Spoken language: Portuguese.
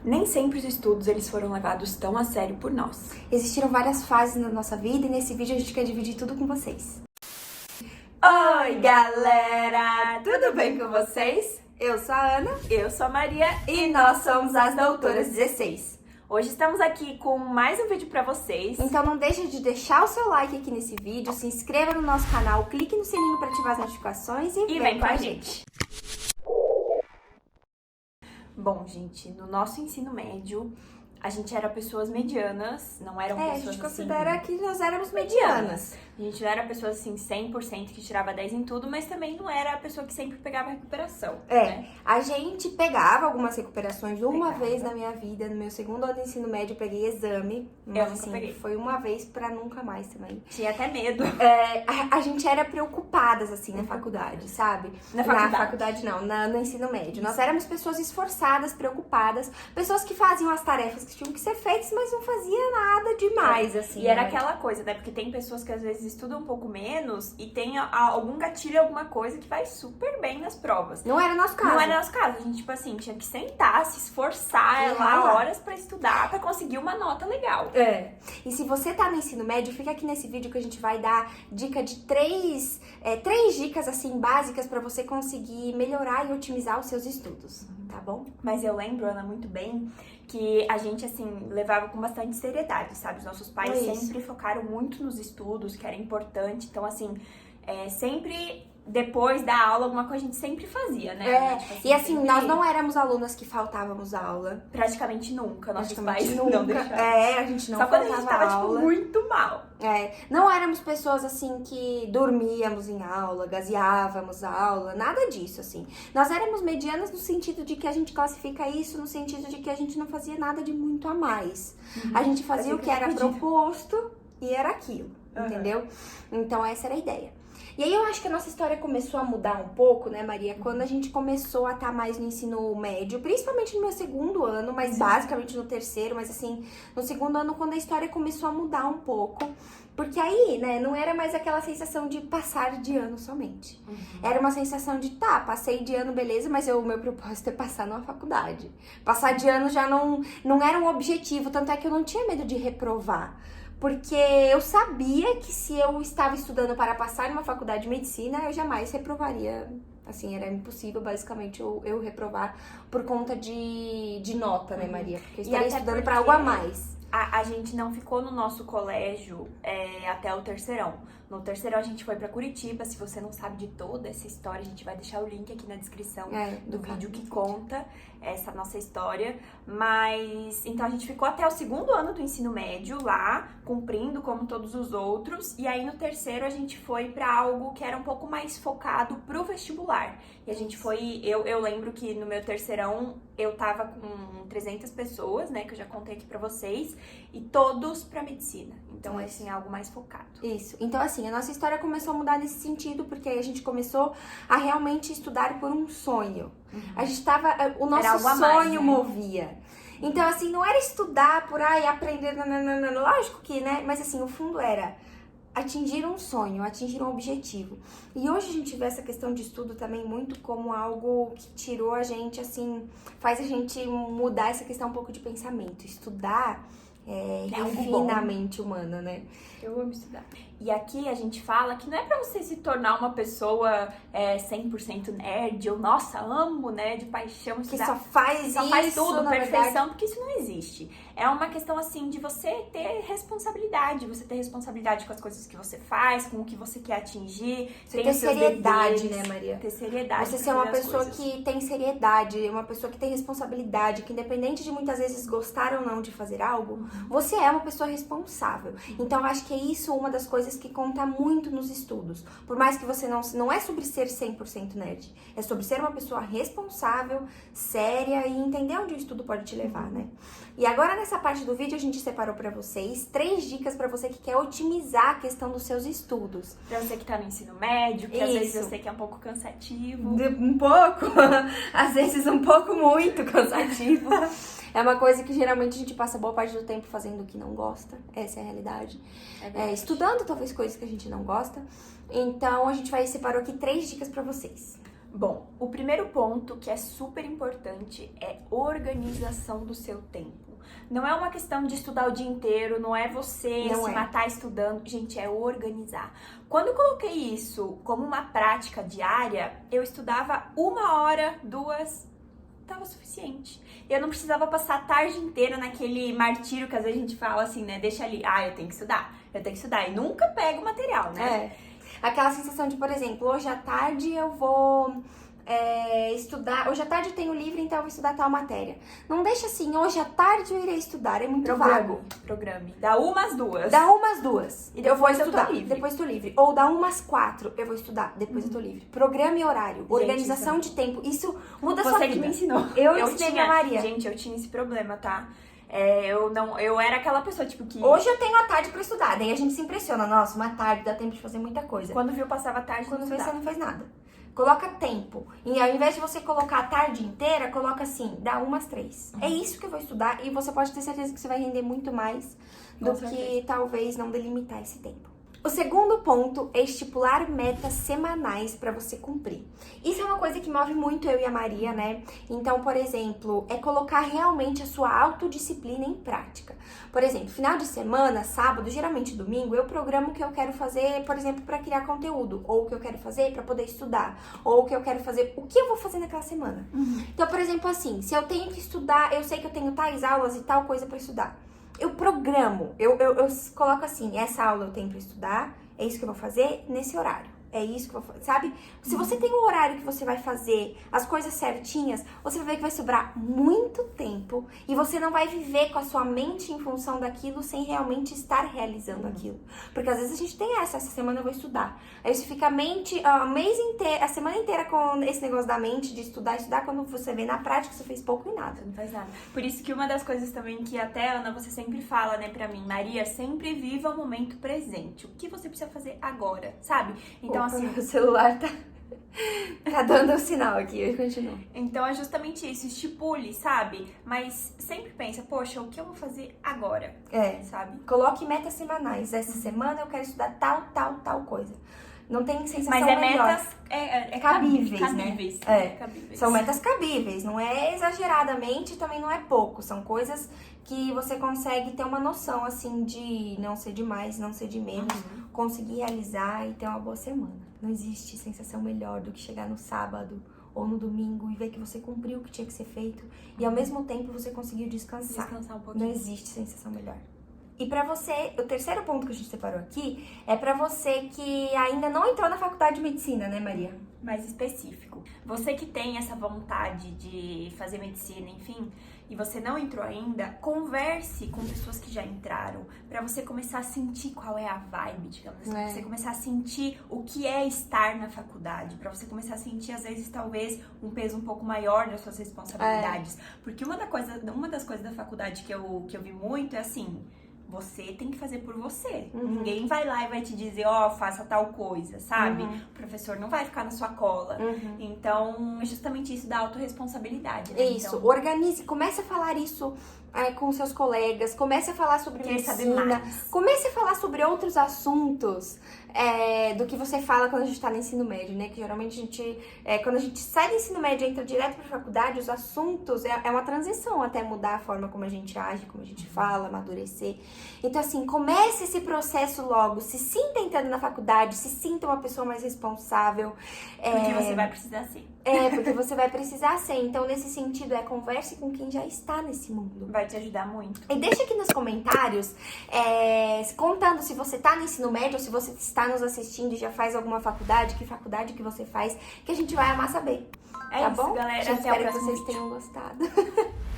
Nem sempre os estudos eles foram levados tão a sério por nós. Existiram várias fases na nossa vida e nesse vídeo a gente quer dividir tudo com vocês. Oi, galera! Tudo bem com vocês? Eu sou a Ana Eu sou a Maria e nós somos as Doutoras 16. Hoje estamos aqui com mais um vídeo pra vocês. Então não deixe de deixar o seu like aqui nesse vídeo, se inscreva no nosso canal, clique no sininho para ativar as notificações e vem com a gente. Bom, gente, no nosso ensino médio, a gente era pessoas medianas, não eram pessoas a gente assim... considera que nós éramos medianas. A gente não era pessoa assim 100% que tirava 10 em tudo, mas também não era a pessoa que sempre pegava recuperação. Né? A gente pegava algumas recuperações uma vez na minha vida, no meu segundo ano de ensino médio eu peguei exame, mas assim, peguei. Foi uma vez pra nunca mais também. Tinha até medo. A gente era preocupadas assim na faculdade, sabe? Na faculdade não, no ensino médio. Nós éramos pessoas esforçadas, preocupadas, pessoas que faziam as tarefas que tinham que ser feitas, mas não fazia nada demais, assim. E era aquela coisa, né? Porque tem pessoas que às vezes estudam um pouco menos e tem algum gatilho, alguma coisa que vai super bem nas provas. Não era nosso caso. Não era nosso caso. A gente, tipo assim, tinha que sentar, se esforçar lá horas pra estudar, pra conseguir uma nota legal. E se você tá no ensino médio, fica aqui nesse vídeo que a gente vai dar dica de três dicas, assim, básicas pra você conseguir melhorar e otimizar os seus estudos, tá bom? Mas eu lembro, Ana, muito bem que a gente, assim, levava com bastante seriedade, sabe? Os nossos pais sempre focaram muito nos estudos, que era importante. Então, assim, sempre depois da aula, alguma coisa a gente sempre fazia, né? Tipo e assim, nós não éramos alunas que faltávamos aula. Praticamente nunca. Nossos pais nunca. Não deixavam. A gente não Só faltava quando a gente tava, aula. tipo, muito mal. Não éramos pessoas, assim, que dormíamos em aula, gazeávamos a aula, nada disso, assim. Nós éramos medianas no sentido de que a gente classifica isso no sentido de que a gente não fazia nada de muito a mais. A gente fazia o que era proposto e era aquilo, entendeu? Então essa era a ideia. E aí eu acho que a nossa história começou a mudar um pouco, né, Maria? Quando a gente começou a estar mais no ensino médio, principalmente no meu segundo ano, mas basicamente no terceiro, mas assim, no segundo ano, quando a história começou a mudar um pouco. Porque aí, né, não era mais aquela sensação de passar de ano somente. Era uma sensação de, passei de ano, beleza, mas o meu propósito é passar numa faculdade. Passar de ano já não era um objetivo, tanto é que eu não tinha medo de reprovar. Porque eu sabia que se eu estava estudando para passar numa faculdade de medicina, eu jamais reprovaria. Assim, era impossível, basicamente, eu reprovar por conta de nota, né, Maria? Porque eu estaria estudando para algo a mais. A gente não ficou no nosso colégio até o terceirão. No terceirão a gente foi pra Curitiba. Se você não sabe de toda essa história, a gente vai deixar o link aqui na descrição do vídeo que conta essa nossa história. Mas, então a gente ficou até o segundo ano do ensino médio lá, cumprindo como todos os outros. E aí no terceiro a gente foi pra algo que era um pouco mais focado pro vestibular. E a gente foi, eu lembro que no meu terceirão eu tava com 300 pessoas, né, que eu já contei aqui pra vocês, e todos pra medicina. Então, assim, é algo mais focado. Isso. Então, assim, a nossa história começou a mudar nesse sentido, porque aí a gente começou a realmente estudar por um sonho. A gente tava, o nosso sonho movia. Então, assim, não era estudar por aí, aprender, lógico que, né, mas assim, o fundo era atingir um sonho, atingir um objetivo. E hoje a gente vê essa questão de estudo também muito como algo que tirou a gente, assim, faz a gente mudar essa questão um pouco de pensamento. Estudar refina a mente humana, né? Eu amo estudar. E aqui a gente fala que não é pra você se tornar uma pessoa 100% nerd, ou nossa, amo, né, de paixão estudar. Que só faz tudo, perfeição, porque isso não existe. É uma questão, assim, de você ter responsabilidade. Você ter responsabilidade com as coisas que você faz, com o que você quer atingir. Você ter seriedade, né, Maria? Ter seriedade. Você ser uma pessoa que tem seriedade, uma pessoa que tem responsabilidade, que independente de muitas vezes gostar ou não de fazer algo, você é uma pessoa responsável. Então, eu acho que é isso uma das coisas que conta muito nos estudos. Por mais que você não é sobre ser 100% nerd, é sobre ser uma pessoa responsável, séria e entender onde o estudo pode te levar, né? E agora nessa parte do vídeo a gente separou pra vocês 3 dicas pra você que quer otimizar a questão dos seus estudos. Pra você que tá no ensino médio, que às vezes eu sei que é um pouco cansativo. Um pouco, às vezes um pouco muito cansativo. É uma coisa que geralmente a gente passa boa parte do tempo fazendo o que não gosta. Essa é a realidade. Estudando talvez coisas que a gente não gosta. Então a gente separou aqui 3 dicas pra vocês. Bom, o primeiro ponto que é super importante é organização do seu tempo. Não é uma questão de estudar o dia inteiro, não é você se matar estudando. Gente, é organizar. Quando eu coloquei isso como uma prática diária, eu estudava 1 hora, 2, tava suficiente. Eu não precisava passar a tarde inteira naquele martírio que às vezes a gente fala assim, né? Deixa ali, eu tenho que estudar. E nunca pego o material, né? Aquela sensação de, por exemplo, hoje à tarde eu vou estudar, hoje à tarde eu tenho livre, então eu vou estudar tal matéria. Não deixa assim, hoje à tarde eu irei estudar, é muito vago. Programe. Dá umas 2. Dá umas 2. E depois eu tô livre. Depois tô livre. Ou dá umas 4, eu vou estudar, depois eu tô livre. Programa e horário, organização de tempo, isso muda a sua vida. Você que me ensinou. Eu ensinei pra Maria. Gente, eu tinha esse problema, tá? Eu era aquela pessoa, tipo, que... Hoje eu tenho a tarde pra estudar, daí a gente se impressiona. Nossa, uma tarde dá tempo de fazer muita coisa. Quando viu, passava a tarde. Quando vê, você não fez nada. Coloca tempo. E ao invés de você colocar a tarde inteira, coloca assim, dá umas 3. É isso que eu vou estudar e você pode ter certeza que você vai render muito mais do que talvez não delimitar esse tempo. O segundo ponto é estipular metas semanais para você cumprir. Isso é uma coisa que move muito eu e a Maria, né? Então, por exemplo, é colocar realmente a sua autodisciplina em prática. Por exemplo, final de semana, sábado, geralmente domingo, eu programo o que eu quero fazer, por exemplo, para criar conteúdo, ou o que eu quero fazer para poder estudar, ou o que eu quero fazer, o que eu vou fazer naquela semana. Então, por exemplo, assim, se eu tenho que estudar, eu sei que eu tenho tais aulas e tal coisa para estudar. Eu programo, eu coloco assim, essa aula eu tenho pra estudar, é isso que eu vou fazer nesse horário. É isso que eu vou fazer, sabe? Se você tem um horário que você vai fazer as coisas certinhas, você vai ver que vai sobrar muito tempo e você não vai viver com a sua mente em função daquilo sem realmente estar realizando aquilo. Porque às vezes a gente tem essa semana eu vou estudar. Aí você fica a semana inteira com esse negócio da mente de estudar, quando você vê na prática você fez pouco e nada. Não faz nada. Por isso que uma das coisas também que até, Ana, você sempre fala, né, pra mim, Maria, sempre viva o momento presente. O que você precisa fazer agora, sabe? Então, assim, o celular tá dando um sinal aqui, eu continuo. Então é justamente isso, estipule, sabe? Mas sempre pensa, poxa, o que eu vou fazer agora? Sabe? Coloque metas semanais. Essa semana eu quero estudar tal coisa. Não tem sensação melhor. Mas metas cabíveis, cabíveis, né? Cabíveis. São metas cabíveis, não é exageradamente, também não é pouco. São coisas que você consegue ter uma noção, assim, de não ser de mais, não ser de menos, conseguir realizar e ter uma boa semana. Não existe sensação melhor do que chegar no sábado ou no domingo e ver que você cumpriu o que tinha que ser feito e ao mesmo tempo você conseguiu descansar. Descansar um pouquinho. Não existe sensação melhor. E pra você, o terceiro ponto que a gente separou aqui é pra você que ainda não entrou na faculdade de medicina, né, Maria? Mais específico. Você que tem essa vontade de fazer medicina, enfim, e você não entrou ainda, converse com pessoas que já entraram, pra você começar a sentir qual é a vibe, digamos assim, pra você começar a sentir o que é estar na faculdade, pra você começar a sentir, às vezes, talvez, um peso um pouco maior das suas responsabilidades. Porque uma das coisas da faculdade que eu vi muito é assim... Você tem que fazer por você. Ninguém vai lá e vai te dizer, faça tal coisa, sabe? O professor não vai ficar na sua cola. Então, é justamente isso da autorresponsabilidade, né? Isso, então, organize, comece a falar isso com seus colegas, comece a falar sobre medicina, comece a falar sobre outros assuntos do que você fala quando a gente tá no ensino médio, né? Que geralmente quando a gente sai do ensino médio e entra direto pra faculdade, os assuntos é uma transição até mudar a forma como a gente age, como a gente fala, amadurecer. Então, assim, comece esse processo logo, se sinta entrando na faculdade, se sinta uma pessoa mais responsável. Porque você vai precisar ser. Porque você vai precisar ser. Então, nesse sentido, converse com quem já está nesse mundo. Vai te ajudar muito. E deixa aqui nos comentários, contando se você tá no ensino médio ou se você está nos assistindo e já faz alguma faculdade, que faculdade que você faz, que a gente vai amar saber. Tá bom, galera? Até o próximo vídeo. Espero que vocês tenham gostado.